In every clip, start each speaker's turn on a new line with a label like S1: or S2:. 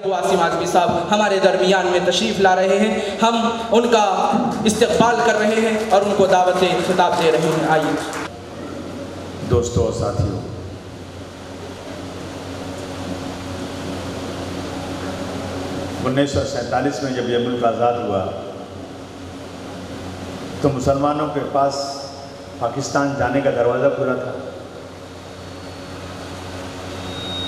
S1: वासिम आज़मी साहब हमारे दरमियान में तशरीफ़ ला रहे हैं। हम उनका इस्तक़बाल कर रहे हैं और उनको दावत खिताब दे रहे हैं। आइए
S2: दोस्तों और साथियों, उन्नीस 1947 में जब यह मुल्क आज़ाद हुआ तो मुसलमानों के पास पाकिस्तान जाने का दरवाज़ा खुला था।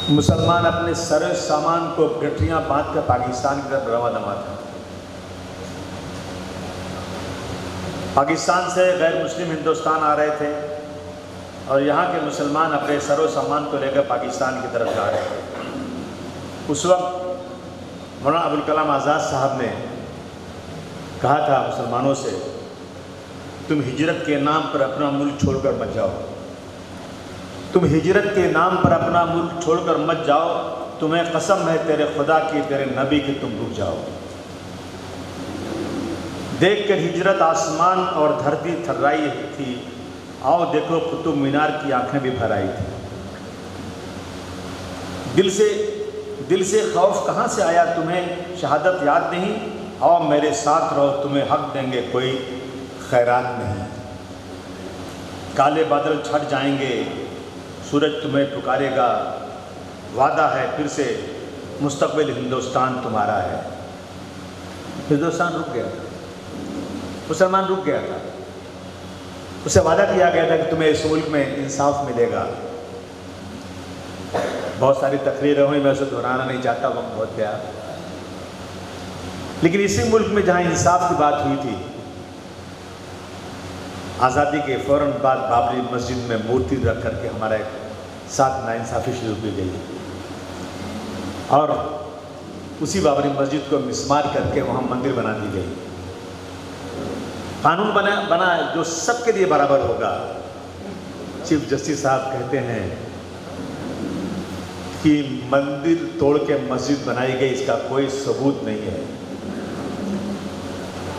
S2: मुसलमान अपने सारे सामान को गठरियाँ बांध कर पाकिस्तान की तरफ रवाना था। पाकिस्तान से गैर मुस्लिम हिंदुस्तान आ रहे थे और यहाँ के मुसलमान अपने सरो सामान को लेकर पाकिस्तान की तरफ जा रहे थे। उस वक्त मौलाना अबुल कलाम आज़ाद साहब ने कहा था मुसलमानों से, तुम हिजरत के नाम पर अपना मुल्क छोड़कर मत जाओ। तुम हिजरत के नाम पर अपना मुल्क छोड़कर मत जाओ। तुम्हें कसम है तेरे खुदा की, तेरे नबी की, तुम रुक जाओ। देख कर हिजरत आसमान और धरती थर्राई थी। आओ देखो कुतुब मीनार की आंखें भी भर आई थी। दिल से खौफ कहाँ से आया तुम्हें, शहादत याद नहीं? आओ मेरे साथ रहो, तुम्हें हक देंगे कोई खैरात नहीं। काले बादल छट जाएंगे, सूरज तुम्हें पुकारेगा। वादा है फिर से, मुस्तकबिल हिंदुस्तान तुम्हारा है। हिंदुस्तान रुक गया था, मुसलमान रुक गया था। उसे वादा किया गया था कि तुम्हें इस मुल्क में इंसाफ मिलेगा। बहुत सारी तकरीरें हुई, मैं उसे दोहराना नहीं चाहता, वक्त बहुत गया। लेकिन इसी मुल्क में जहाँ इंसाफ की बात हुई थी, आज़ादी के फ़ौरन बाद बाबरी मस्जिद में मूर्ति रख करके हमारे साथ नाइंसाफ़ी शुरू की गई और उसी बाबरी मस्जिद को मिस्मार करके वहाँ मंदिर बना दी गई। कानून बना जो सबके लिए बराबर होगा। चीफ जस्टिस साहब कहते हैं कि मंदिर तोड़ के मस्जिद बनाई गई, इसका कोई सबूत नहीं है।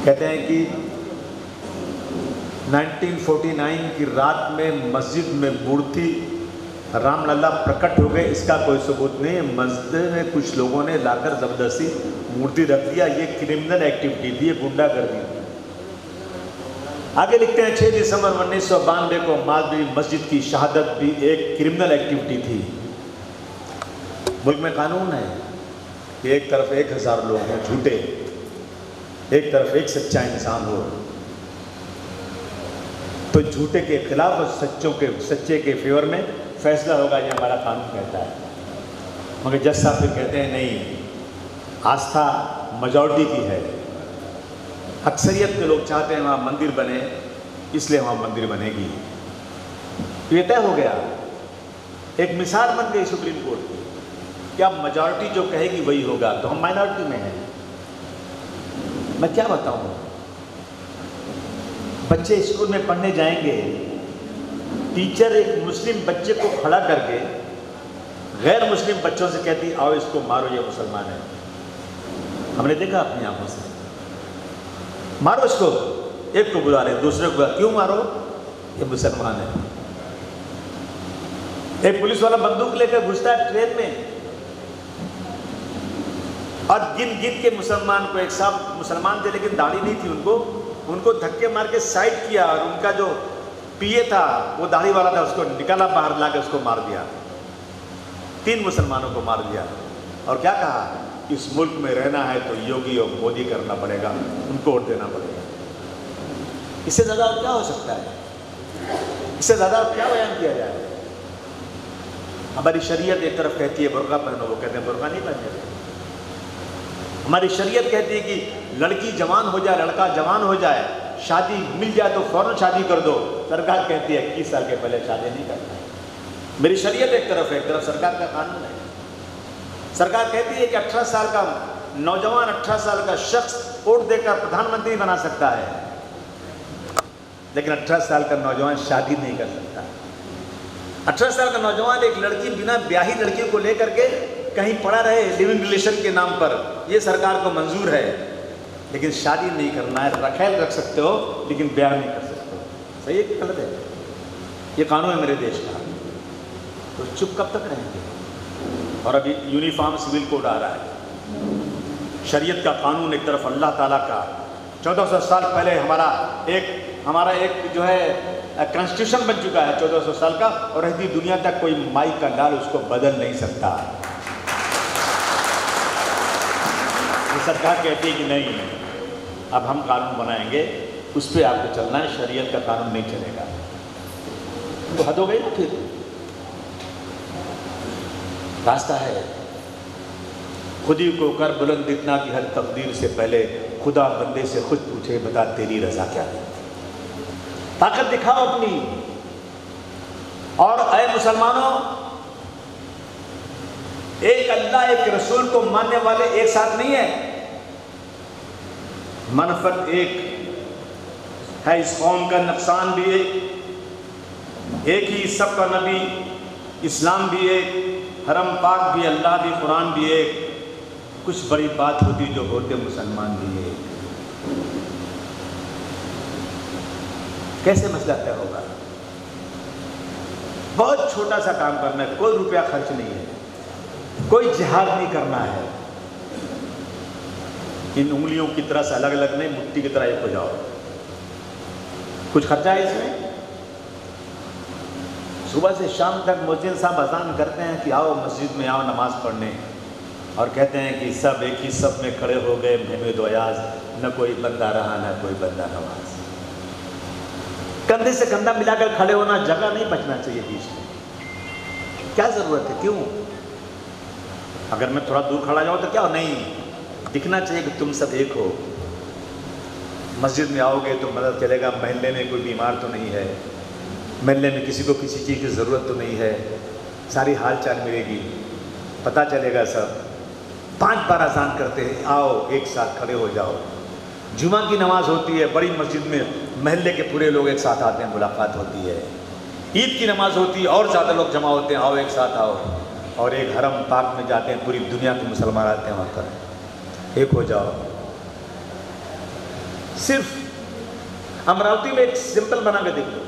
S2: कहते हैं कि 1949 की रात में मस्जिद में मूर्ति रामलला प्रकट हो गए, इसका कोई सबूत नहीं है। मस्जिद में कुछ लोगों ने लाकर ज़बरदस्ती मूर्ति रख दिया, ये क्रिमिनल एक्टिविटी थी, ये गुंडागर्दी थी। आगे लिखते हैं 6 दिसंबर 1992 को बाबरी मस्जिद की शहादत भी एक क्रिमिनल एक्टिविटी थी। मुल्क में कानून है कि एक तरफ 1000 लोग हैं झूठे, एक तरफ एक सच्चा इंसान हो, तो झूठे के खिलाफ और सच्चे के फेवर में फैसला होगा, ये हमारा कानून कहता है। मगर जज साहब फिर कहते हैं नहीं, आस्था मेजॉरिटी की है, अक्सरियत के लोग चाहते हैं वहाँ मंदिर बने, इसलिए वहाँ मंदिर बनेगी। ये तय हो गया, एक मिसाल बन गई सुप्रीम कोर्ट की कि अब मेजॉरिटी जो कहेगी वही होगा, तो हम माइनॉरिटी में हैं। मैं क्या बताऊँ, बच्चे स्कूल में पढ़ने जाएंगे, टीचर एक मुस्लिम बच्चे को खड़ा करके गैर मुस्लिम बच्चों से कहती आओ इसको मारो, ये मुसलमान है। हमने देखा अपनी आंखों से, मारो इसको। एक को बुला रहे, दूसरे को क्यों मारो, ये मुसलमान है। एक पुलिस वाला बंदूक लेकर घुसता है ट्रेन में और गिन के मुसलमान को, एक साहब मुसलमान थे लेकिन दाढ़ी नहीं थी, उनको धक्के मार के साइड किया और उनका जो पीए था वो दाढ़ी वाला था, उसको निकाला बाहर लाकर उसको मार दिया। 3 मुसलमानों को मार दिया और क्या कहा, इस मुल्क में रहना है तो योगी और मोदी करना पड़ेगा, उनको वोट देना पड़ेगा। इससे ज़्यादा और क्या हो सकता है, इससे ज़्यादा और क्या बयान किया जाए। हमारी शरीयत एक तरफ कहती है बुर्का पहनो, वो कहते हैं बुर्का नहीं पहने। हमारी शरीयत कहती है कि लड़की जवान हो जाए, लड़का जवान हो जाए, शादी मिल जाए तो फौरन शादी कर दो। सरकार कहती है 21 साल के पहले शादी नहीं करना। मेरी शरीयत एक तरफ है, एक तरफ सरकार का कानून है। सरकार कहती है कि 18 साल का नौजवान, 18 साल का शख्स वोट देकर प्रधानमंत्री बना सकता है, लेकिन 18 साल का नौजवान शादी नहीं कर सकता। 18 साल का नौजवान एक लड़की, बिना ब्याही लड़की को लेकर के कहीं पड़ा रहे लिविंग रिलेशन के नाम पर, ये सरकार को मंजूर है, लेकिन शादी नहीं करना है। रखेल रख सकते हो लेकिन ब्याह नहीं कर सकते हो। सही है कि गलत है? ये कानून है मेरे देश का, तो चुप कब तक रहेंगे? और अभी यूनिफॉर्म सिविल कोड आ रहा है, शरीयत का कानून एक तरफ, अल्लाह ताला का 1400 साल पहले हमारा एक जो है कॉन्स्टिट्यूशन बन चुका है 1400 साल का, और रहती दुनिया तक कोई माई का लाल उसको बदल नहीं सकता। ये सरकार कहती है कि नहीं, अब हम कानून बनाएंगे, उस पर आपको चलना है, शरीयत का कानून नहीं चलेगा। तो हद हो गई ना। फिर रास्ता है, खुदी को कर बुलंद इतना कि हर तकदीर से पहले खुदा बंदे से खुद पूछे, बता तेरी रजा क्या है। ताकत दिखाओ अपनी। और ऐ मुसलमानों, एक अल्लाह एक रसूल को मानने वाले एक साथ नहीं है, मनफत एक है। इस कौम का नुकसान भी एक ही, सबका नबी, इस्लाम भी एक, हरम पाक भी, अल्लाह भी, कुरान भी एक। कुछ बड़ी बात होती जो होते मुसलमान भी एक। कैसे मसला तय होगा? बहुत छोटा सा काम करना है, कोई रुपया खर्च नहीं है, कोई जिहाद नहीं करना है। इन उंगलियों की तरह से अलग अलग नहीं, मुट्ठी की तरह एक हो जाओ। कुछ खर्चा है इसमें? सुबह से शाम तक मुअज्जिन साहब अज़ान करते हैं कि आओ मस्जिद में आओ नमाज पढ़ने, और कहते हैं कि सब एक ही सब में खड़े हो गए महमूद वयाज, न कोई बंदा रहा न कोई बंदा नवाज। कंधे से कंधा मिलाकर खड़े होना, जगह नहीं बचना चाहिए बीच में। क्या ज़रूरत है? क्यों? अगर मैं थोड़ा दूर खड़ा जाऊँ तो क्या हो? नहीं, दिखना चाहिए कि तुम सब एक हो। मस्जिद में आओगे तो मदद चलेगा, महल्ले में कोई बीमार तो नहीं है, महल्ले में किसी को किसी चीज़ की ज़रूरत तो नहीं है, सारी हाल चाल मिलेगी, पता चलेगा सब। 5 बार अज़ान करते हैं, आओ एक साथ खड़े हो जाओ। जुमा की नमाज होती है बड़ी मस्जिद में, महल्ले के पूरे लोग एक साथ आते हैं, मुलाकात होती है। ईद की नमाज होती है और ज़्यादा लोग जमा होते हैं, आओ एक साथ आओ। और एक हरम पाक में जाते हैं, पूरी दुनिया के मुसलमान आते हैं वहाँ पर, एक हो जाओ। सिर्फ अमरावती में एक सिंपल बना के देखो,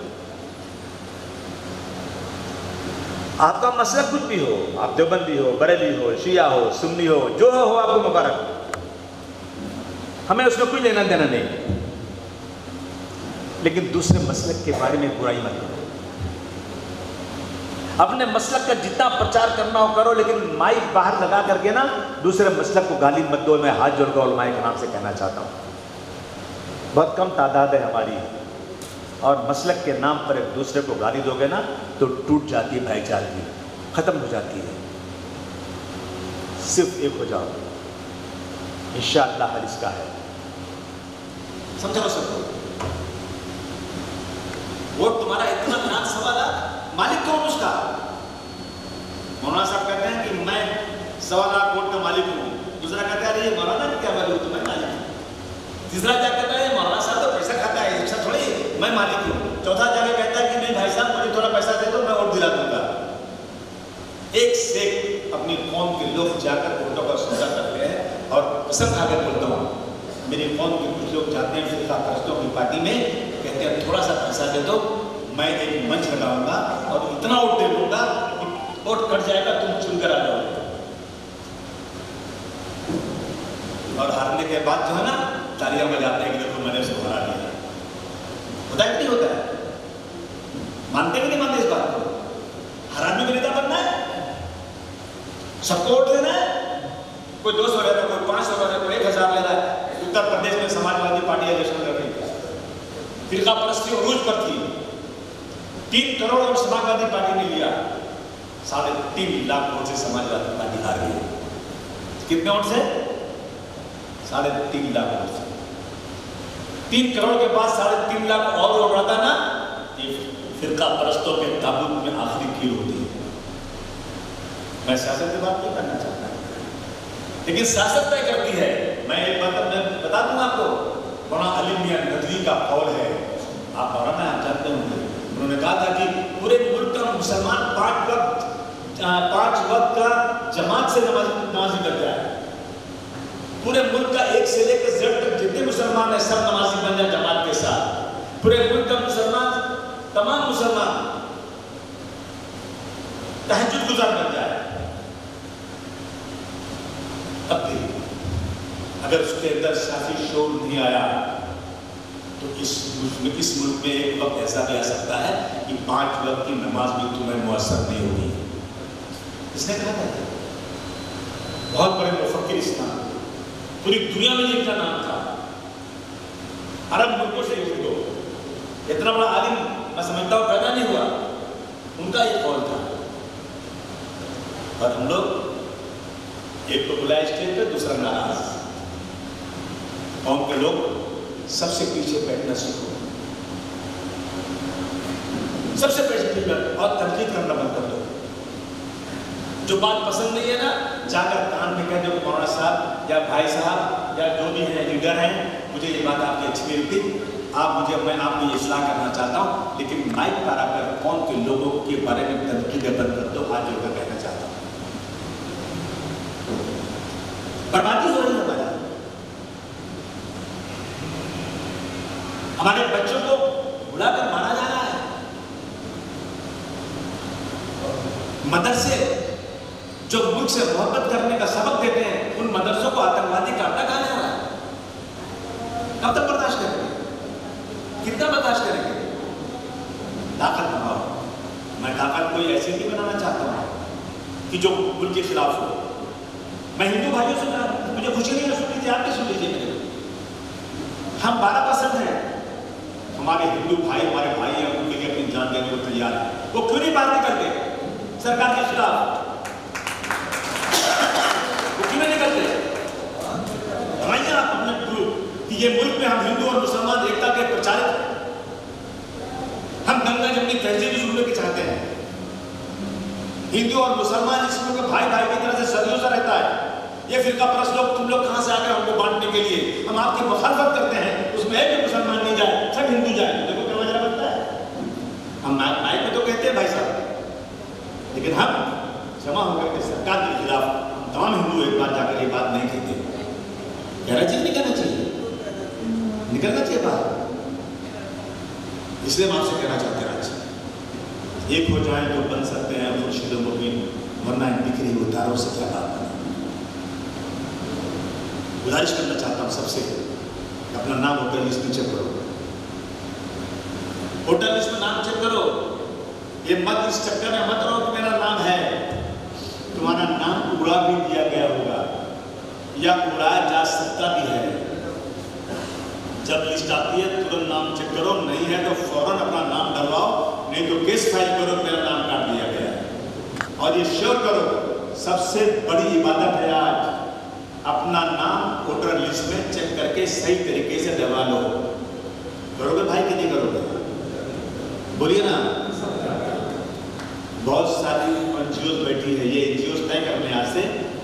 S2: आपका मसला कुछ भी हो, आप देवबंदी हो, बरेली हो, शिया हो, सुन्नी हो, जो हो आपको मुबारक, हमें उसमें कोई लेना देना नहीं। लेकिन दूसरे मसलक के बारे में बुराई मत करो। अपने मसलक का जितना प्रचार करना हो करो, लेकिन माइक बाहर लगा करके ना दूसरे मसलक को गाली मत दो। मैं हाथ जोड़कर उलमाए के नाम से कहना चाहता हूँ, बहुत कम तादाद है हमारी, और मसलक के नाम पर एक दूसरे को गाली दोगे ना तो टूट जाती है भाईचारगी, खत्म हो जाती है। सिर्फ एक हो जाओ, इंशाअल्लाह हल इसका है। समझो सबको, वोट तुम्हारा इतना लाख सवा लाख, मालिक कौन उसका? मौलाना साहब कहते हैं कि मैं 1.25 लाख वोट का मालिक हूँ। दूसरा कहता है अरे ये मौलाना क्या वैल्यू, तो मैं मालिक हूँ। तीसरा क्या कहता है मौलाना साहब तो पैसा खाता है, ऐसा थोड़ी, मैं मालिक हूँ। चौथा जाके कहता है कि नहीं भाई साहब मुझे थोड़ा पैसा दे दो, मैं वोट दिला दूंगा। एक से अपनी कौम के लोग जाकर वोटों का सौदा करते हैं, और कसम खाकर बोलता हूँ, मेरी कौम के कुछ लोग जाते हैं फिरका परस्तों की पार्टी में, कहते हैं थोड़ा सा पैसा दे दो, मैं एक मंच लगाऊंगा और इतना वोट दे दूंगा, वोट कट जाएगा, तुम चुनकर आ जाओगे। और हारने के बाद जो है ना तालियां बजाते हैं कि देखो मैंने उसको हरा दिया। होता है कि नहीं होता है? मानते कि नहीं मानते इस बात को? हराने में नेता बनना है, सबको वोट देना है, कोई 200 ले रहा है, कोई 500 ले रहा है, कोई 1000 ले रहा है। उत्तर प्रदेश में समाजवादी पार्टी इलेक्शन लड़ रही थी, फिरका परस्ती उरूज पर थी, 3 करोड़ और समाजवादी पार्टी ने लिया, 3.5 लाख वोट से समाजवादी पार्टी हार गई। कितने वोट से? 3.5 लाख वोट से। 3 करोड़ के बाद 3.5 लाख और वोट बढ़ता ना, ये फिरका परस्तों के ताबूत में आखिरी कील होती है। मैं सियासत की बात नहीं करना चाहता, लेकिन सियासत तय करती है। मैं एक बात मैं बता दूंगा आपको, मौलाना अली मियां नदवी का कौल है, आप मौलाना जानते होंगे, उन्होंने कहा था कि पूरे मुल्क का मुसलमान 5 वक्त का जमात से नमाजी बन जाए। पूरे मुल्क का 1 से लेकर Z तक जितने मुसलमान हैं सब नमाजी बन जाए जमात के साथ। पूरे मुल्क का मुसलमान, तमाम मुसलमान तहज्जुद गुजार बन जाए। अब देखिए
S3: अगर उसके अंदर सियासी शोर नहीं आया तो इस मुल्क में एक वक्त ऐसा भी आ सकता है कि 5 वक्त की नमाज भी तुम्हें मुअस्सर नहीं होगी। इसने कहा था, बहुत बड़े मुफक्किर इस्लाम, पूरी दुनिया में इनका नाम था, अरब मुल्कों से युद्ध, इतना बड़ा आलिम मैं समझता हूँ पैदा नहीं हुआ, उनका ये कौल था। और हम लोग एक को बुलाया स्टेज पे, दूसरा नाराज। कौम के लोग सबसे पीछे बैठना सीखो, सबसे पीछे बैठ और तनकीद करना बंद कर दो। जो बात पसंद नहीं है ना, जाकर कान में कह दो मौलाना साहब या भाई साहब या जो भी है लीडर हैं, मुझे ये बात आपकी अच्छी नहीं लगती, मैं आपको ये इस्लाह करना चाहता हूँ, लेकिन माइक पर आकर कौम के लोगों के बारे में तनकीद बंद कर दो। आज जो कहना चाहता हूँ, बर्बादी हो रही है हमारे बच्चों को बुलाकर मारा जा रहा है। मदरसे जो मुल्क से मोहब्बत करने का सबक देते हैं, उन मदरसों को आतंकवादी का अड्डा कहा जा रहा है। कब तक बर्दाश्त करेंगे? कितना बर्दाश्त करेंगे? ताकत बनाओ। मैं ताकत कोई ऐसी नहीं बनाना चाहता हूं कि जो मुल्क के खिलाफ हो। मैं हिंदू भाइयों से कहा, मुझे खुशी नहीं है, सुन लीजिए, आप भी सुन लीजिए मेरे। हम 12% हैं, हमारे हिंदू भाई हमारे भाई हैं, उनके लिए अपनी जान देने को तैयार है। वो क्यों नहीं बात निकलते सरकार के खिलाफ? वो क्यों नहीं निकलते? बताइए आप अपने कि ये मुल्क में हम हिंदू और मुसलमान एकता के प्रचारक हैं। हम गंगा जमनी तहजीब सुनने के चाहते हैं। हिंदू और मुसलमान इस मुल्क में भाई भाई की तरह से सदियों से रहता है। ये फिरका परस्त लोग, तुम लोग कहां से आकर हमको बांटने के लिए? हम आपकी मुखालफत करते हैं, उसमें है कि मुसलमान नहीं जाए, सब हिंदू जाए। देखो क्या मजा बनता है। हम माइक में तो कहते हैं भाई साहब, लेकिन हम जमा होकर के सरकार के खिलाफ तमाम हिंदू एक बार जाकर ये बात नहीं कहते। कहना चाहिए, नहीं कहना चाहिए, निकलना चाहिए बाहर। इसलिए हम आपसे कहना चाहते हैं, आज एक हो जाए तो बन सकते हैं खुर्शीद मुबीन, वरना बिखरी हुई तारों से क्या बात बने। गुजारिश करना चाहता हूं सबसे, अपना नाम होटल लिस्ट में चेक करो, होटल लिस्ट में नाम चेक करो। ये मत इस चक्कर में मत रहो कि मेरा नाम है। तुम्हारा नाम उड़ा भी दिया गया होगा या उड़ाया जा सकता भी है। जब लिस्ट आती है तुरंत नाम चेक करो, नहीं है तो फौरन अपना नाम डलवाओ, नहीं तो केस फाइल करो मेरा नाम काट दिया गया है। और ये श्योर करो, सबसे बड़ी इबादत है आज, अपना नाम वोटर लिस्ट में चेक करके सही तरीके से डलवा लो। करोगे भाई कि नहीं करोगे? बोलिए ना। बहुत सारी एनजीओ बैठी है, ये एनजीओ तय करने यहाँ से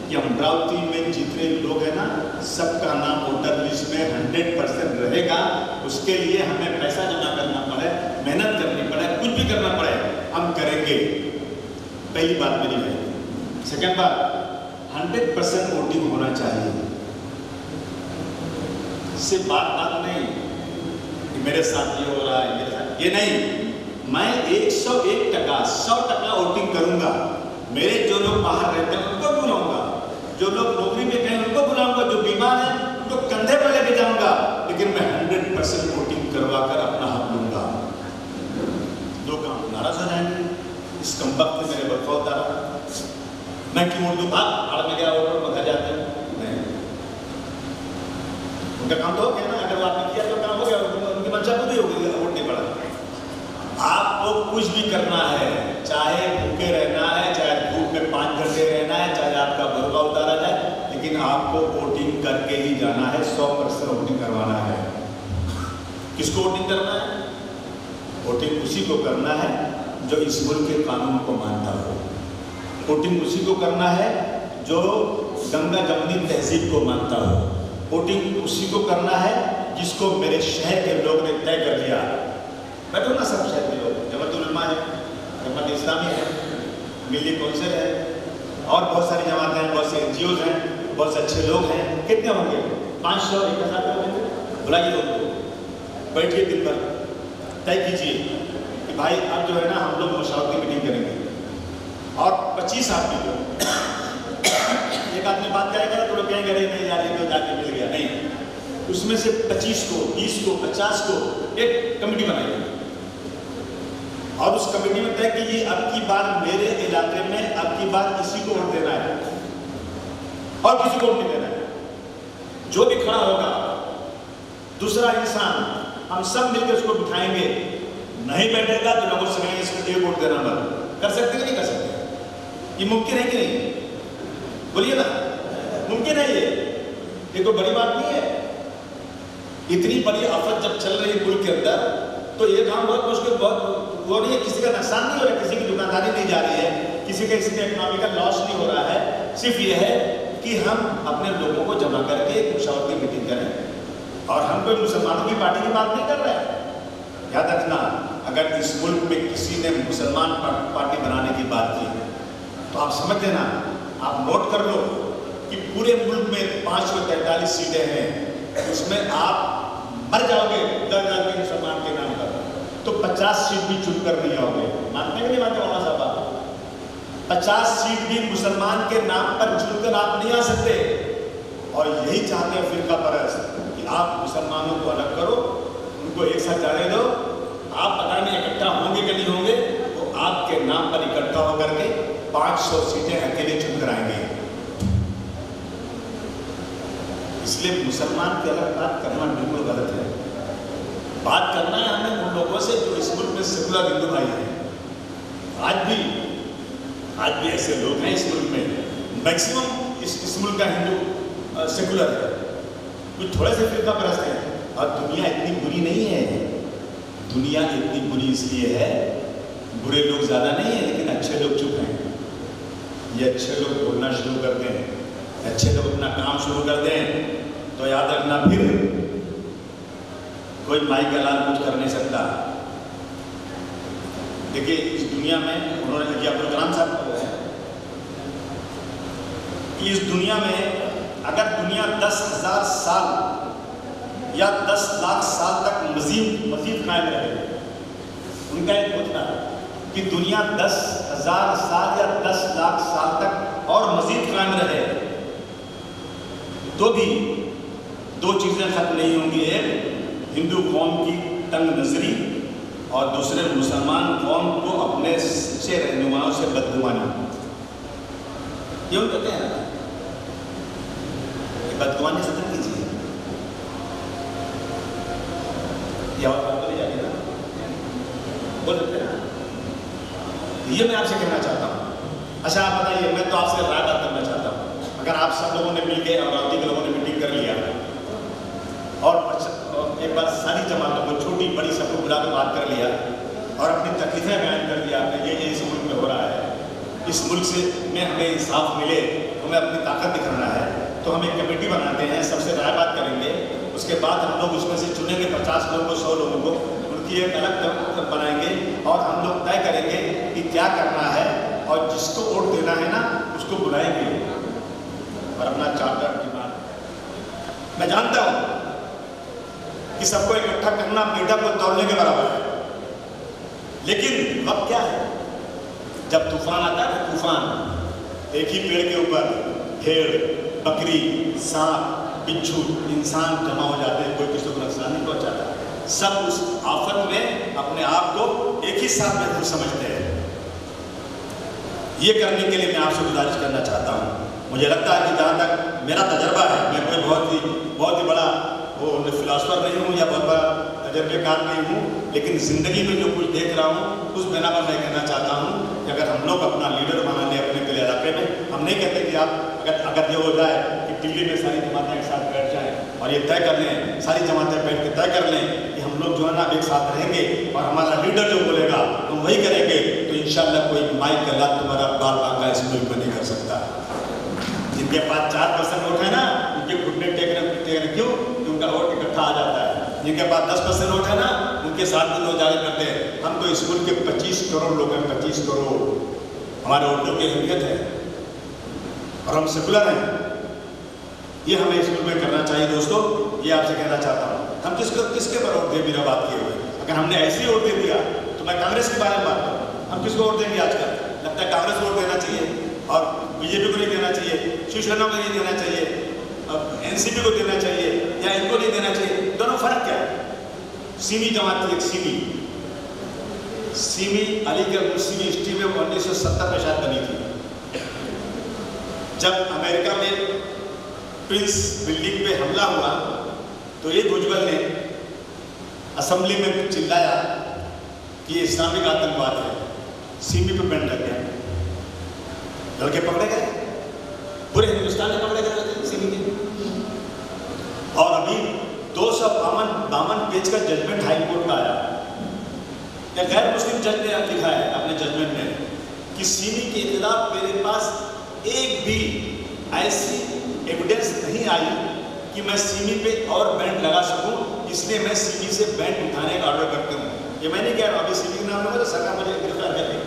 S3: कि अमरावती में जितने लोग हैं ना, सबका नाम वोटर लिस्ट में 100% रहेगा। उसके लिए हमें पैसा जमा करना पड़े, मेहनत करनी पड़े, कुछ भी करना पड़े, हम करेंगे। पहली बात मेरी है। सेकेंड बात, 100% वोटिंग होना चाहिए। सिर्फ बात नहीं कि मेरे साथ ये हो रहा है, मेरे साथ ये नहीं। मैं 101% 100% वोटिंग करूंगा। मेरे जो लोग बाहर रहते हैं उनको बुलाऊंगा, जो लोग नौकरी पे गए उनको बुलाऊंगा, जो बीमार हैं उनको कंधे पर लेके जाऊंगा, लेकिन मैं 100% वोटिंग करवा कर अपना हक लूंगा। दो काम नाराज हो जाएंगे, इस कम वक्त में मेरे बरखा होता रहा, मैं क्यों वोट दूँ? भाड़ में गया वोटर में घर जाते हैं, नहीं, उनका काम तो हो गया ना। अगर वो आपने किया तो काम हो गया, उनकी मंशा पूरी हो गई, वोट नहीं पड़ा। आपको कुछ भी करना है, चाहे भूखे रहना है, चाहे धूप में 5 घंटे रहना है, चाहे आपका बरखा उतारा जाए, लेकिन आपको वोटिंग करके ही जाना है। 100% वोटिंग करवाना है। किसको वोटिंग करना है? वोटिंग उसी को करना है जो इस मुल्क के कानून को मानता हो। वोटिंग उसी को करना है जो गंगा जमनी तहजीब को मानता हो। वोटिंग उसी को करना है जिसको मेरे शहर के लोग ने तय कर दिया। बैठो ना सब शहर के लोग, जमात उलमा है, जमात इस्लामी है, मिली कौंसिल है, और बहुत सारी जमातें हैं, बहुत से एनजीओज हैं, बहुत से अच्छे लोग हैं। कितने होंगे? 500 1000 होंगे। बुलाइए उनको, बैठिए, दिन भर तय कीजिए कि भाई अब जो है ना हम लोग मशावरती मीटिंग करेंगे और 25 आदमी को एक आदमी बात करेगा तो लोग कहेंगे अरे नहीं यार ये तो जाके मिल गया, नहीं, उसमें से 25 को, 20 को, 50 को एक कमेटी बनाई और उस कमेटी में तय कीजिए अब की बार मेरे इलाके में अब की बार इसी को वोट देना है और किसी को वोट नहीं देना है। जो भी खड़ा होगा दूसरा इंसान, हम सब मिलकर उसको बिठाएंगे, नहीं बैठेगा तो लोगों से कहेंगे इसको एक वोट देना बंद। कर सकते कि नहीं कर सकते? ये मुमकिन है कि नहीं? बोलिए ना, मुमकिन है ये कोई बड़ी बात नहीं है। इतनी बड़ी आफत जब चल रही है मुल्क के अंदर तो ये काम बहुत मुश्किल, बहुत वो नहीं है, किसी का नुकसान नहीं हो रहा, किसी की दुकानदारी नहीं जा रही है, किसी का इकोनॉमिकल लॉस नहीं हो रहा है। सिर्फ ये है कि हम अपने लोगों को जमा करके एक मुशावरत की मीटिंग करें और हम कोई मुसलमानों की पार्टी की बात नहीं कर रहे हैं। याद रखना, अगर इस मुल्क में किसी ने मुसलमान पार्टी बनाने की बात की तो आप समझ लेना, आप नोट कर लो कि पूरे मुल्क में 543 सीटें हैं, उसमें आप मर जाओगे दर के मुसलमान के नाम पर तो 50 सीट भी चुनकर नहीं आओगे। मानते हैं कि नहीं मानते मौलाना साहब? 50 सीट भी मुसलमान के नाम पर चुनकर आप नहीं आ सकते। और यही चाहते हैं फिरका परस्त कि आप मुसलमानों को अलग करो, उनको एक साथ जाने दो, आप पता नहीं इकट्ठा होंगे कि नहीं होंगे, तो आपके नाम पर इकट्ठा होकर के 500 सीटें अकेले चुनकर आएंगे। इसलिए मुसलमान की अलग बात करना बिल्कुल गलत है। बात करना है हमें उन लोगों से जो इस मुल्क में सेकुलर हिंदू भाई हैं। आज भी ऐसे लोग हैं इस मुल्क में, मैक्सिमम इस मुल्क का हिंदू सेकुलर है, कुछ थोड़े से फिरका परस्त हैं। और दुनिया इतनी बुरी नहीं है, दुनिया इतनी बुरी इसलिए है, बुरे लोग ज़्यादा नहीं है लेकिन अच्छे लोग चुप हैं। ये अच्छे लोग बोलना शुरू करते हैं, अच्छे लोग अपना काम शुरू कर दें तो याद रखना फिर कोई माई का लाल कुछ कर नहीं सकता। देखिए इस दुनिया में उन्होंने लिखा अब्दुल कलाम साहब कि इस दुनिया में अगर दुनिया 10,000 साल या 10 लाख साल तक मजीद कायम रहे, उनका एक सोचना कि दुनिया 10,000 साल या 10 लाख साल तक और मजीद कायम रहे तो भी दो चीज़ें खत्म नहीं होंगी, एक हिंदू कौम की तंग नजरी और दूसरे मुसलमान कौम को अपने सच्चे रहनुमाओं से बदगुमानी। क्यों कहते हैं कि बदगुमानी खत्म कीजिए, ये और बात बोली जाएगी ना, बोल सकते हैं। ये मैं आपसे कहना चाहता हूँ। अच्छा आप बताइए, मैं तो आपसे राय बात करना चाहता हूँ। अगर आप सब लोगों ने मिलकर अमरावती के लोगों ने मीटिंग कर लिया और एक बार सारी जमातों को छोटी बड़ी सबको बुला कर बात कर लिया और अपनी तकलीफें बयान कर दिया आपने, ये इस मुल्क में हो रहा है, इस मुल्क से में हमें इंसाफ मिले, हमें अपनी ताकत दिखाना है, तो हम एक कमेटी बनाते हैं, सबसे राय बात करेंगे, उसके बाद हम लोग उसमें से चुनेंगे 50 लोगों को, 100 लोगों को, उनकी एक अलग बनाएंगे और हम लोग तय करेंगे कि क्या करना है और जिसको वोट देना है ना उसको बुलाएंगे और अपना चार्टर की बात। मैं जानता हूँ कि सबको इकट्ठा करना मीडिया को तोड़ने के बराबर है, लेकिन वक्त क्या है, जब तूफान आता है, तूफान एक ही पेड़ के ऊपर भेड़, बकरी, सांप, बिच्छू, इंसान जमा हो जाते हैं, कोई किसी को नुकसान नहीं पहुंचाता, सब उस आफत में अपने आप को एक ही साथ महफूज समझते हैं। ये करने के लिए मैं आपसे गुजारिश करना चाहता हूँ। मुझे लगता है कि जहाँ तक मेरा तजर्बा है, मैं कोई बहुत ही बड़ा वो फिलासफर नहीं हूँ या बहुत बड़ा तजर्बेकार नहीं हूँ, लेकिन ज़िंदगी में जो कुछ देख रहा हूँ उस बिना पर मैं कहना चाहता हूँ कि अगर हम लोग अपना लीडर बना लें अपने के इलाके में, हम नहीं कहते कि आप अगर ये हो जाए कि दिल्ली में सारी जमातें एक साथ बैठ जाएँ और ये तय कर लें, सारी जमातें बैठ के तय कर लें कि हम लोग जो है ना एक साथ रहेंगे और हमारा लीडर जो बोलेगा हम वही करेंगे, तो इंशाल्लाह कोई माइक का लात तुम्हारा बाल बांका इस मुल्क में नहीं कर सकता। जिनके पास 4% वोट है ना, उनके घुटने टेकने क्यों? उनका वोट इकट्ठा आ जाता है। जिनके पास 10% वोट है ना, उनके साथ भी लोग जारी करते हैं। हम तो इस मुल्क के 25 करोड़ लोग हैं, 25 करोड़ हमारे वोटों की अहमियत है और हम सेकुलर हैं। ये हमें इस मुल्क में करना चाहिए दोस्तों, ये आपसे कहना चाहता हूँ। हम किसके पर वोट दे बिना बात किए हुए? अगर हमने ऐसे ही वोट दे दिया तो मैं कांग्रेस के बारे में बात करूँ, हम किसको वोट देंगे? आजकल लगता है कांग्रेस वोट देना चाहिए और बीजेपी को नहीं देना चाहिए, शिवसेना को नहीं देना चाहिए, अब एनसीपी को देना चाहिए या इनको नहीं देना चाहिए, दोनों फर्क क्या है? सीमी जमात थी, एक सीमी अलीगढ़ मुस्लिम यूनिवर्सिटी में 1970 में शायद बनी थी। जब अमेरिका में प्रिंस बिल्डिंग पे हमला हुआ तो ये भुजबल ने असेंबली में चिल्लाया कि ये इस्लामिक आतंकवाद है, सीमी पे बैंड लग गया, लड़के पकड़े गए, पूरे हिंदुस्तान में पकड़े गए सीमी के। और अभी 252 पेज का जजमेंट हाई कोर्ट का आया, या गैर मुस्लिम जज ने लिखा है अपने जजमेंट में कि सीमी के खिलाफ मेरे पास एक भी ऐसी एविडेंस नहीं आई कि मैं सीमी पे और बैंड लगा सकूं, इसलिए मैं सीमी से बैंड उठाने का ऑर्डर करता हूं। ये मैं नहीं कह रहा हूं, अभी सीमी के नाम में तो सरकार मुझे गिरफ्तार कर देगी,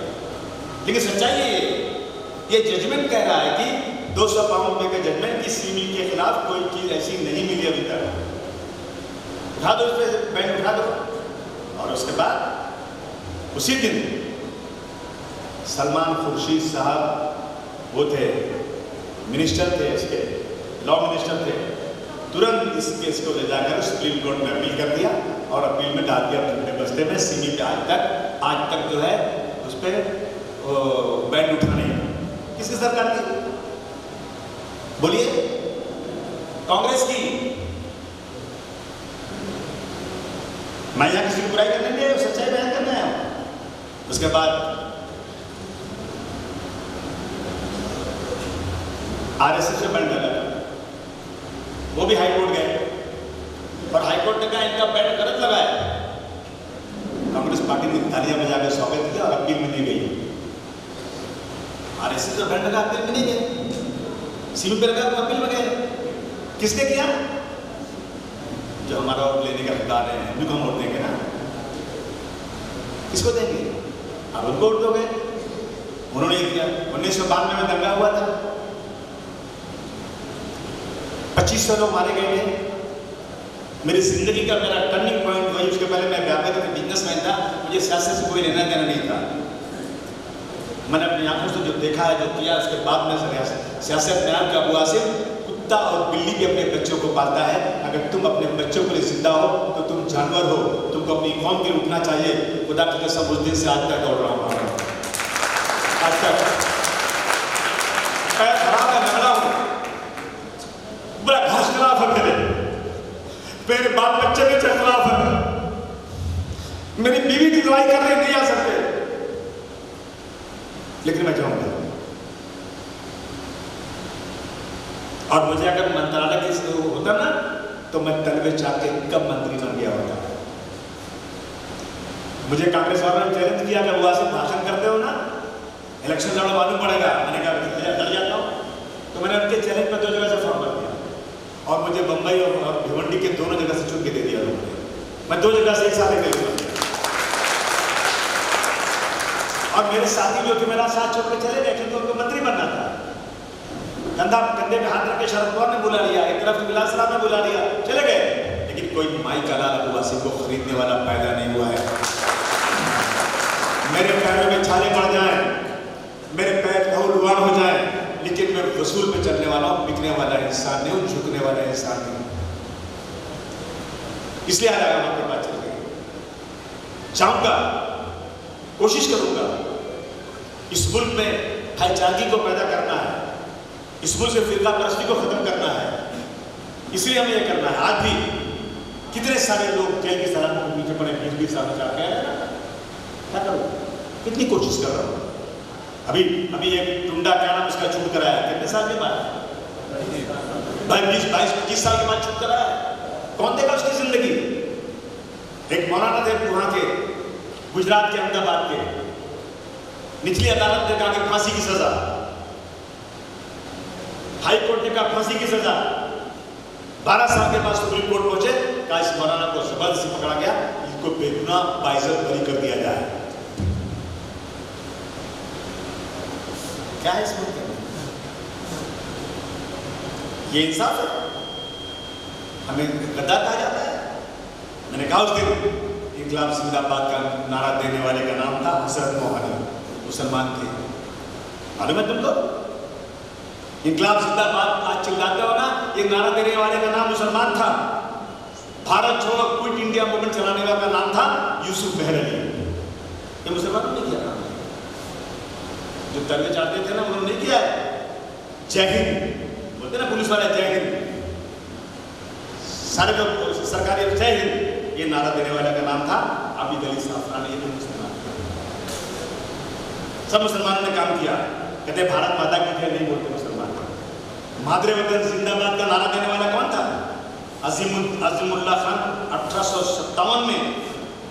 S3: लेकिन सच्चाई ये जजमेंट कह रहा है कि 252 का जजमेंट कि सीमी के खिलाफ कोई चीज ऐसी नहीं मिली अभी तक, उठा दो, इस पे बैंड उठा दो। और उसके बाद उसी दिन सलमान खुर्शीद साहब वो थे, मिनिस्टर थे, इसके लॉ मिनिस्टर थे, तुरंत इस केस को ले जाकर सुप्रीम कोर्ट में अपील कर दिया और अपील में डाल दिया ठंडे बस्ते में। सीमी पे आज तक जो है उस पर बैंड उठाने किसकी सरकार की? बोलिए, कांग्रेस की। मैं यहाँ किसी की बुराई करने नहीं आया, सच्चाई बयान करना है। उसके बाद आरएसएस में बैंड लगा, वो भी हाई कोर्ट गए और हाई कोर्ट ने कहा इनका बैंड गलत लगा है। कांग्रेस पार्टी ने तालियां बजाकर स्वागत किया और अपील में नहीं गई। आरएसएस में बैंड लगा, अपील में नहीं गए, सीमी पे लगा तो अपील में गए। किसने किया? जो हमारा वोट लेने का हकदार है, उनको हम वोट देंगे ना, किसको देंगे? अब उनको वोट दोगे। उन्होंने ये किया। 1992 में दंगा हुआ था, 2500 लोग मारे गए थे। मेरी जिंदगी का मेरा टर्निंग पॉइंट वही। उसके पहले मैं व्यापारी था, बिजनेसमैन था, मुझे सियासत से कोई लेना देना नहीं था। मैंने अपनी आंखों से जो देखा है, जो किया, उसके बाद में सियासत में आकर अबू आसिम कुत्ता और बिल्ली भी अपने बच्चों को पालता है। अगर तुम अपने बच्चों के लिए जिंदा हो तो तुम जानवर हो, तुमको अपनी कौम के लिए उठना चाहिए। खुदा की कसम उस दिन से आज तक दौड़ रहा हूँ, आज तक पैर खराब है, लग रहा हूँ, बड़ा घास खिलाफ है, मेरे बाप बच्चे भी खिलाफ है, मेरी बीवी की दवाई करने नहीं आ सकते, लेकिन मैं जाऊंगा। और मुझे अगर मंत्रालय की होता ना तो मैं तलवे चाह के कब मंत्री बन गया होता। मुझे कांग्रेस वालों ने चैलेंज किया कि वहां से भाषण करते हो ना, इलेक्शन लड़ो, मालूम पड़ेगा। मैंने कहा लड़ जाता हूं, तो मैंने उनके चैलेंज पर 2 जगह से फॉर्म भर दिया और मुझे बंबई और भिवंडी के दोनों जगह से चुन के दे दिया लोगों ने। मैं 2 जगह से एक साथ निकल गया और मेरे साथी जो थे मेरा साथ छोड़ के चले गए क्योंकि उनको मंत्री बनना था। कंधे पे हाथ रख के शरद पवार ने बुला लिया, एक तरफ विलास राम ने बुला लिया, चले गए, लेकिन कोई माई का लाल अबू आसिम को खरीदने वाला पैदा नहीं हुआ है। मेरे पैरों में छाले पड़ जाएं, मेरे पैर लहू-लुहान हो जाएं, लेकिन मैं वसूल पे चलने वाला हूं, बिकने वाला इंसान नहीं हूं, झुकने वाला इंसान नहीं। इसलिए आज आया आपके पास चल गई। चाहूंगा, कोशिश करूंगा, इस मुल्क में भाईचारगी को पैदा करना है, इस मुल्क से फिरका परस्ती को खत्म करना है। इसलिए हमें यह करना है। आज भी कितने सारे लोग जेल की सलाह में पीछे पड़े, 20-20 साल चाह के क्या करूं, कितनी कोशिश कर रहा हूं। अभी एक टुंडा क्या नाम उसका छूट कराया, कितने साल के बाद? 22-25 साल के बाद छूट कराया। कौन देगा उसकी जिंदगी? एक मौलाना थे वहां के, गुजरात के अहमदाबाद के, निचली अदालत ने कहा कि फांसी की सजा, हाई कोर्ट ने कहा फांसी की सजा। 12 साल के बाद सुप्रीम कोर्ट पहुंचे, कहा इस मौलाना को जबरदस्ती पकड़ा गया, इसको बेगुनाह बाइज्जत बरी कर दिया जाए। क्या है इस मुल्क में? ये इंसाफ है? हमें गद्दार कहा जाता है। मैंने कहा उस दिन इनकलाब जिंदाबाद का नारा देने वाले का नाम था हसरत मोहन, मुसलमान थे। मालूम है तुमको? इनकलाब जिंदाबाद आज चिल्लाते हो ना, ये नारा देने वाले का नाम मुसलमान था। भारत छोड़ो क्विट इंडिया मूवमेंट चलाने वाले का नाम था यूसुफ मेहर अली। ये मुसलमानों ने किया काम, जो करने चाहते थे ना उन्होंने नहीं किया है। जय हिंद बोलते ना पुलिस वाले, जय हिंद, सारे लोग सरकारी जय हिंद, ये नारा देने वाले का नाम था आबिद अली साफरानी। ये मुसलमान, सब मुसलमानों ने काम किया। कहते भारत माता की जय नहीं बोलते मुसलमान। मादरे वतन जिंदाबाद का नारा देने वाला कौन था? अजीमुल्लाह खान 1857 में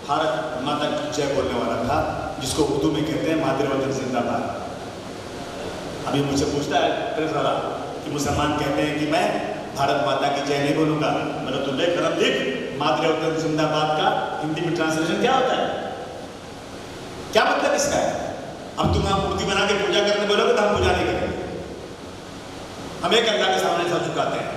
S3: भारत माता की जय बोलने वाला था, जिसको उर्दू में कहते हैं मादरे वतन जिंदाबाद। अभी मुझसे पूछता है प्रेस वाला कि मुसलमान कहते हैं कि मैं भारत माता की जय नहीं बोलूंगा। मतलब तो देख करम देख मादरे वतन जिंदाबाद का हिंदी में ट्रांसलेशन क्या होता है, क्या मतलब इसका है? अब तुम आप मूर्ति बना के पूजा करने बोलोगे तो हम पूजा नहीं करेंगे। हम एक अल्लाह के सामने सर झुकाते हैं।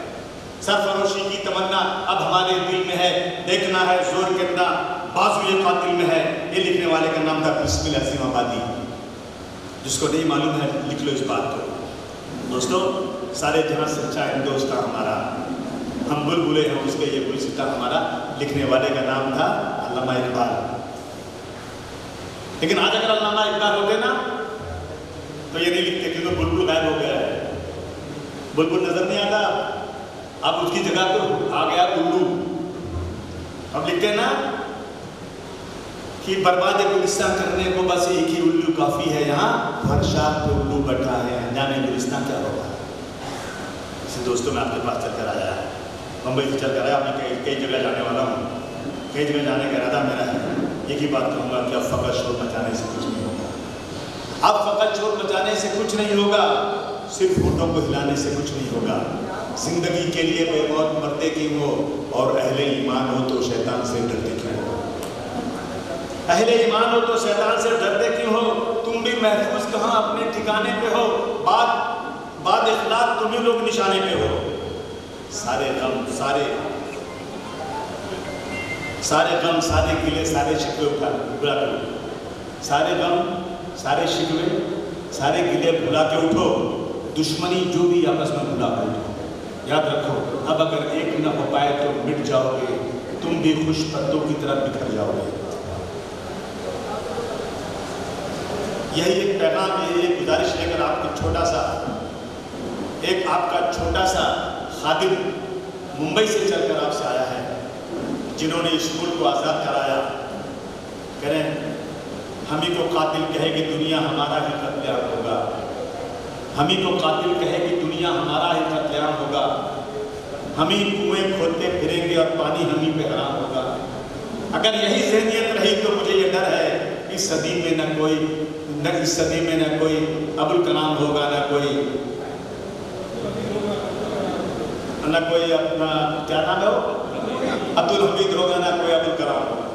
S3: सरफरोशी की तमन्ना अब हमारे दिल में है, देखना है जोर कितना बाजू ये कातिल में है। ये लिखने वाले का नाम था बिस्मिल अजीम आबादी। जिसको नहीं मालूम है लिख लो इस बात को। दोस्तों, सारे जहां सच्चा हिंदुस्तान हमारा, हम बुलबुले हैं उसके ये गुलसिता हमारा, लिखने वाले का नाम था अल्लामा इकबाल। लेकिन आज अगर अल्लामा इकबाल होते ना तो ये नहीं लिखते, क्योंकि बुलबुल गायब हो गया है, बुलबुल नजर नहीं आता। अब उसकी जगह तो आ गया उल्लू। अब लिखते हैं ना कि बर्बाद गुलिस्तान करने को बस एक ही उल्लू काफी है, यहाँ हर शाख पे उल्लू बैठा है, जाने गुलिस्तान क्या होगा। इसे दोस्तों मैं आपके पास चलकर आया, मुंबई से चलकर आया, मैं कई जगह जाने वाला हूँ, कई जगह जाने का इरादा मेरा है। एक ही बात कहूँगा कि अब फकत शोर मचाने से कुछ नहीं होगा। अब फकत शोर मचाने से कुछ नहीं होगा, सिर्फ होठों को हिलाने से कुछ नहीं होगा। जिंदगी के लिए बेमौत मरते क्यों हो, और अहले ईमान हो तो शैतान से डरते क्यों हो। अहले ईमान हो तो शैतान से डरते क्यों हो। तुम भी महफूज कहाँ अपने ठिकाने पे हो, बाद इखलाक तुम ही लोग निशाने पे हो। सारे गम सारे गिले सारे शिकवे भुला के उठो। सारे गम सारे शिकवे सारे गिले भुला के उठो। दुश्मनी जो भी आपस में भुला के उठो। याद रखो, अब अगर एक न हो पाए तो मिट जाओगे, तुम भी खुश पत्तों की तरह बिखर जाओगे। यही एक पैगाम, यही एक गुजारिश लेकर आपका छोटा सा खादिम मुंबई से चलकर आपसे आया है, जिन्होंने स्कूल को आज़ाद कराया। करें हम ही को कातिल कहे कि दुनिया हमारा ही कत्लेआम होगा। हम ही को कातिल कहे कि दुनिया हमारा ही कत्लेआम होगा। हम ही कुएं खोदते फिरेंगे और पानी हम ही पे हराम होगा। अगर यही ज़हनियत रही तो मुझे ये डर है इस सदी में न कोई अबुल कलाम होगा, न कोई अपना क्या नाम है वो अब्दुल हमीद होगा, ना कोई अब्दुल कलाम होगा।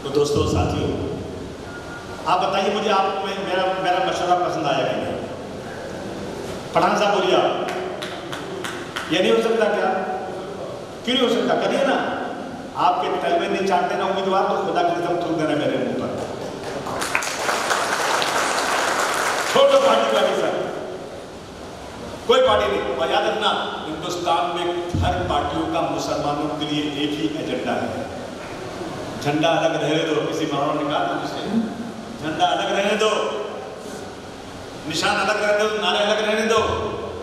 S3: तो दोस्तों साथियों, आप बताइए मुझे, आप में मेरा मशवरा पसंद आया कि नहीं? पठान साहब बोलिए, आप ये नहीं हो सकता क्या? क्यों नहीं हो सकता? करिए ना। आपके तलवे नहीं चाटते ना उम्मीदवार, तो खुदा की कसम थूक देना मेरे मुंह पर। छोड़ो पार्टी वाली सर, कोई पार्टी नहीं। और याद रखना, हिंदुस्तान में हर पार्टियों का मुसलमानों के लिए एक ही एजेंडा है। झंडा अलग रहने दो, किसी महाराज ने कहा था मुझसे, झंडा अलग रहने दो, निशान अलग रहने दो, नारे अलग रहने दो,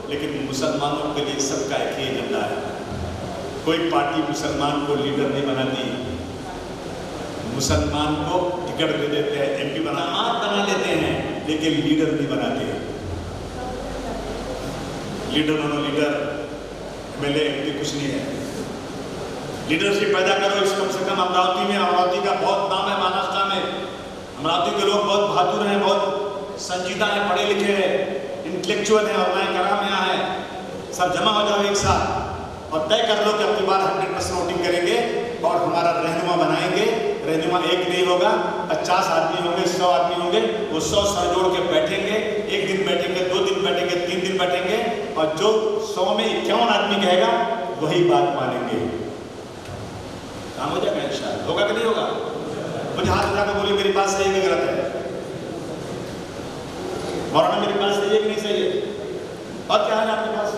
S3: लेकिन मुसलमानों के लिए सबका एक ही एजेंडा है। कोई पार्टी मुसलमान को लीडर नहीं बनाती। मुसलमान को टिकट दे देते हैं, एमपी बना लेते हैं, लेकिन लीडर नहीं बनाते। लीडर एमएलए एमपी कुछ नहीं है। लीडरशिप पैदा करो। इस कम से कम अमरावती का बहुत नाम है, महाराष्ट्र में। अमरावती के लोग बहुत बहादुर हैं, बहुत संजीदा हैं, पढ़े लिखे हैं, इंटेलेक्चुअल हैं, और मैं कराम यहाँ है। सब जमा हो जाओ एक साथ और तय कर लो कि अपनी बार 100% वोटिंग करेंगे और हमारा रहनुमा बनाएंगे। रहनुमा एक नहीं होगा, 50 आदमी होंगे, 100 आदमी होंगे। वो 100 सर जोड़ के बैठेंगे, एक दिन बैठेंगे, 2 दिन बैठेंगे, 3 दिन बैठेंगे, और जो 100 में 51 आदमी कहेगा वही बात मानेंगे। काम हो जाएगा इंशाअल्लाह। होगा कि नहीं होगा? मुझे हाथ उठा के बोलिए मेरी बात सही है कि गलत है? मौलाना मेरी बात सही है कि नहीं सही है? और क्या है आपके पास?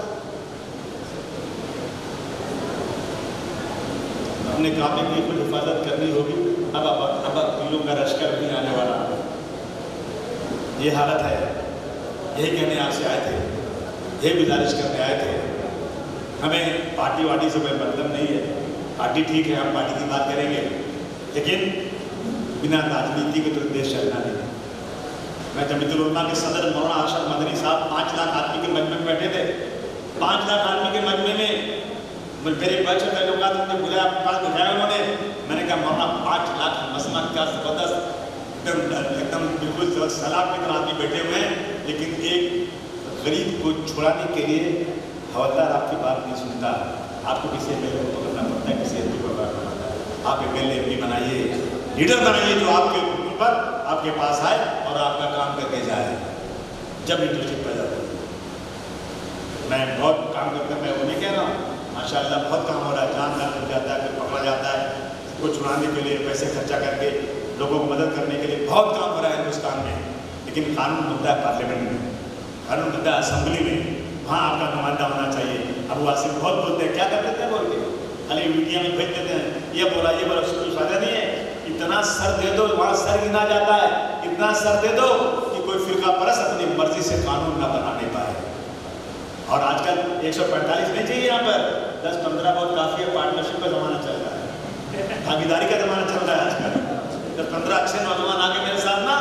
S3: अपने काबे की खुद हिफाजत करनी होगी। अब पीरों का लश्कर भी आने वाला, ये हालत है। यही कहने आपसे आए थे, यही गुजारिश करने आए थे। हमें पार्टी वार्टी से कोई मतलब नहीं है, पार्टी ठीक है, हम पार्टी की बात करेंगे, लेकिन बिना राजनीति के तो देश चलना नहीं। मैं जमीयतुल उलमा के सदर मौलाना अरशद मदनी साहब 5 लाख आदमी के मजमे में बैठे थे। 5 लाख आदमी के मजमे में मेरे बच्चे का लोग मुझे बुलाया, आपके पास दिखाया उन्होंने। मैंने कहा मौलाना 5 लाख मजमा क्या जबरदस्त, एकदम बिल्कुल सलाब की तरह आदमी बैठे हुए हैं, लेकिन एक गरीब को छुड़ाने के लिए हवलदार आपकी बात नहीं सुनता। आपको किसी एमएलए को पकड़ना पड़ता है, किसी एमपी को पकड़ना पड़ता है। आप एमएलए एमपी बनाइए, लीडर बनाइए जो आपके ऊपर आपके पास आए और आपका काम करके जाए, जब लीडरशिप पैदा हो। मैं बहुत काम करता, मैं वो नहीं कह रहा हूँ, माशाल्लाह बहुत काम हो रहा है, जान जान मिल जाता है, फिर पकड़ा जाता है, उसको छुड़ाने के लिए पैसे खर्चा करके लोगों को मदद करने के लिए बहुत काम हो रहा है हिंदुस्तान में। लेकिन कानून मुद्दा है पार्लियामेंट में, कानून मुद्दा है असेंबली में, वहाँ आपका नुमाइंदा होना चाहिए। अब वासिफ बहुत बोलते हैं, क्या कर देते हैं बोल के, खाली मीडिया में भेज देते हैं, ये बोला उसको कुछ फायदा नहीं है। इतना सर दे दो, वहाँ सर गिना जाता है, इतना सर दे दो कि कोई फिरका परस्त अपनी मर्जी से कानून ना बना नहीं पाए। और आजकल 145 नहीं चाहिए, यहाँ पर 10-15 बहुत काफ़ी है। पार्टनरशिप का ज़माना चल रहा है, भागीदारी का ज़माना चल रहा है आजकल। 10-15 अच्छे नौजवान आके मेरे साथ ना,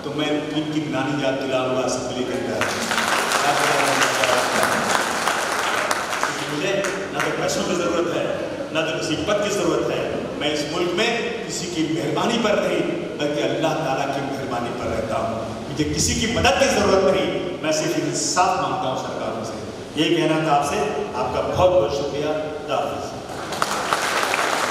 S3: तो मैं इनकी नानी याद दिलाऊंगा असेंबली के अंदर। मुझे ना तो पैसों की ज़रूरत है, ना तो किसी पद की ज़रूरत है। मैं इस मुल्क में किसी की मेहरबानी पर नहीं, बल्कि अल्लाह ताला की मेहरबानी पर रहता हूँ। मुझे किसी की मदद की ज़रूरत नहीं, मैं सिर्फ इंसाफ मांगता हूँ सरकारों से। यही कहना था आपसे। आपका बहुत बहुत शुक्रिया। खुदा हाफिज़।